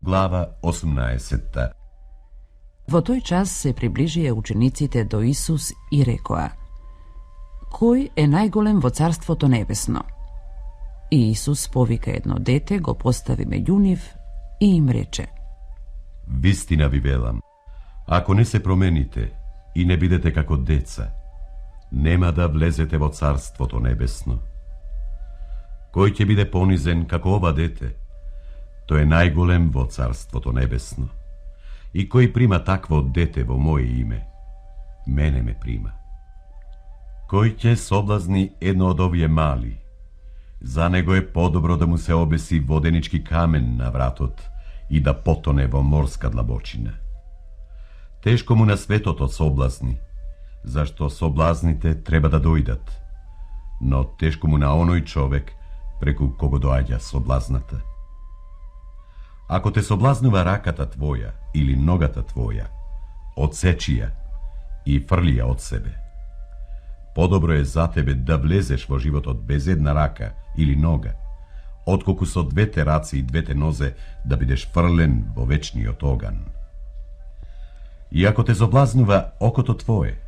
Глава 18. Во тој час се приближија учениците до Исус и рекоа: Кој е најголем во Царството Небесно? И Исус повика едно дете, го постави меѓу нив и им рече: Вистина ви велам, ако не се промените и не бидете како деца, нема да влезете во Царството Небесно. Кој ќе биде понизен како ова дете, тој е најголем во Царството Небесно. И кој прима такво дете во моje име, мене ме прима. Кој ќе соблазни едно од овие мали, за него е подобро да му се обеси воденички камен на вратот и да потоне во морска длабочина. Тешко му на светото соблазни, зашто соблазните треба да дојдат, но тешко му на оној човек преку кого доаѓа соблазната. Ако те соблазнува раката твоја или ногата твоја, одсечи ја и фрли ја од себе. Подобро е за тебе да влезеш во животот без една рака или нога, отколку со двете раци и двете нозе да бидеш фрлен во вечниот оган. И ако те соблазнува окото твое,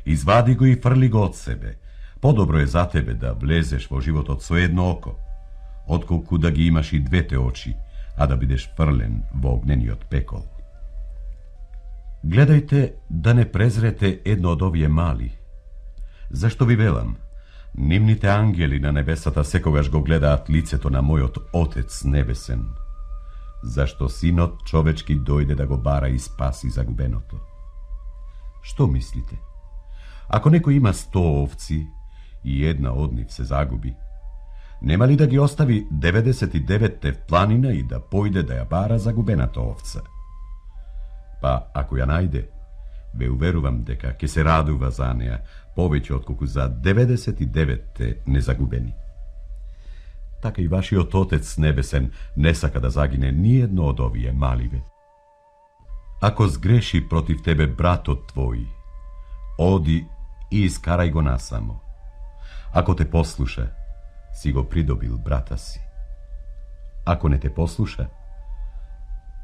извади го и фрли го од себе. Подобро е за тебе да влезеш во животот со едно око, отколку да ги имаш и двете очи, а да бидеш фрлен во огнениот пекол. Гледајте да не презрете едно од овие мали. Зашто ви велам, нивните ангели на небесата секогаш го гледаат лицето на мојот Отец небесен, зашто Синот човечки дојде да го бара и спаси загубеното. Што мислите? Ако некој има 100 овци и една од нив се загуби, нема ли да ги остави 99-те в планина и да појде да ја бара загубената овца? Па, ако ја најде, ве уверувам дека ќе се радува за неа повеќе отколку за 99-те незагубени. Така и вашиот Отец небесен не сака да загине ни едно од овие маливе. Ако сгреши против тебе братот твој, оди и искарај го насамо. Ако те послуша, си го придобил брата си. Ако не те послуша,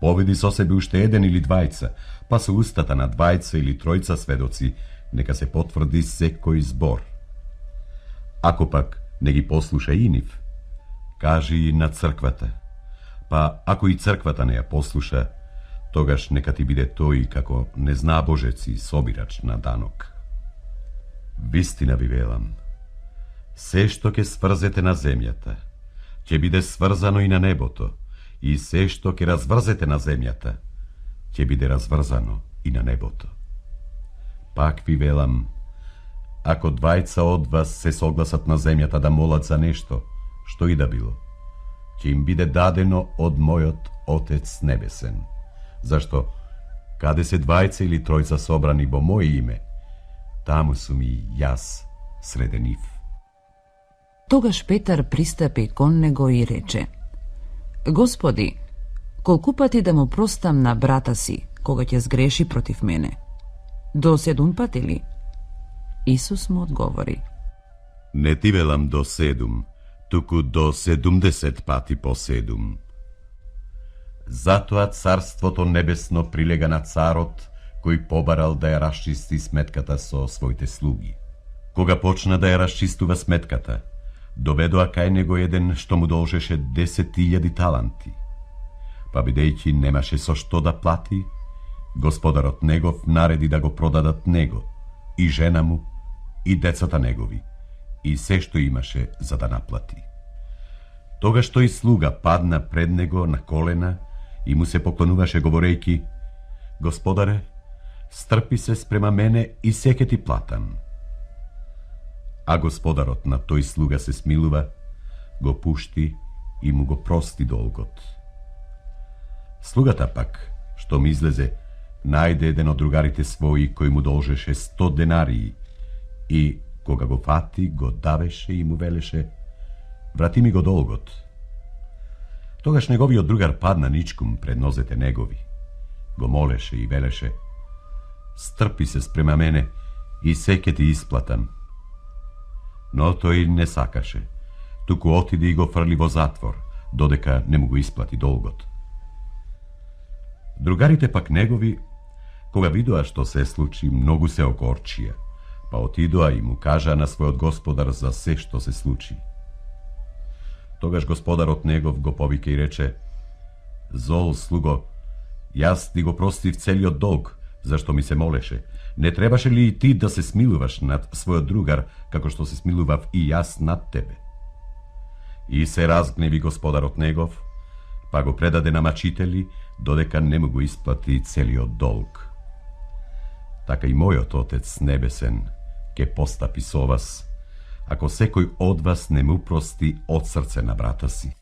поведи со себе уште еден или двајца, па со устата на двајца или тројца сведоци нека се потврди секој збор. Ако пак не ги послуша и нив, кажи и на црквата. Па ако и црквата не ја послуша, тогаш нека ти биде тој како незнабожец и собирач на данок. Вистина ви велам, се што ќе сврзете на земјата, ќе биде сврзано и на небото, и се што ќе разврзете на земјата, ќе биде разврзано и на небото. Пак ви велам, ако двајца од вас се согласат на земјата да молат за нешто, што и да било, ќе им биде дадено од мојот Отец небесен. Зашто, каде се двајца или тројца собрани во моје име, таму сум и јас среде нив. Тогаш Петар пристапи кон него и рече: Господи, колку пати да му простам на брата си, кога ќе сгреши против мене? До 7 пати ли? Исус му одговори: Не ти велам до 7, туку до 70 пати по 7. Затоа Царството Небесно прилега на царот, кој побарал да ја расчисти сметката со своите слуги. Кога почна да ја расчистува сметката, доведоа кај него еден што му должеше 10.000 таланти. Па бидејќи немаше со што да плати, господарот негов нареди да го продадат него, и жена му, и децата негови, и се што имаше за да наплати. Тогаш тој слуга падна пред него на колена и му се поклонуваше говорејќи: Господаре, стрпи се спрема мене и се ќе ти платам. А господарот на тој слуга се смилува, го пушти и му го прости долгот. Слугата пак, што ми излезе, најде еден од другарите своји кој му должеше 100 денарии и, кога го фати, го давеше и му велеше: Врати ми го долгот. Тогаш неговиот другар падна ничкум пред нозете негови, го молеше и велеше: Стрпи се спрема мене и се ќе ти исплатам. Но тој не сакаше, туку отиде и го фрли во затвор, додека не му го исплати долгот. Другарите пак негови, кога видоа што се случи, многу се окорчија, па отидоа и му кажаа на својот господар за се што се случи. Тогаш господарот негов го повика и рече: Зол слуго, јас ти го простив целиот долг, зашто ми се молеше. Не требаше ли и ти да се смилуваш над својот другар, како што се смилував и јас над тебе? И се разгневи господарот негов, па го предаде на мачители, додека не му го исплати целиот долг. Така и мојот Отец небесен ке постапи со вас, ако секој од вас не му прости од срце на брата си.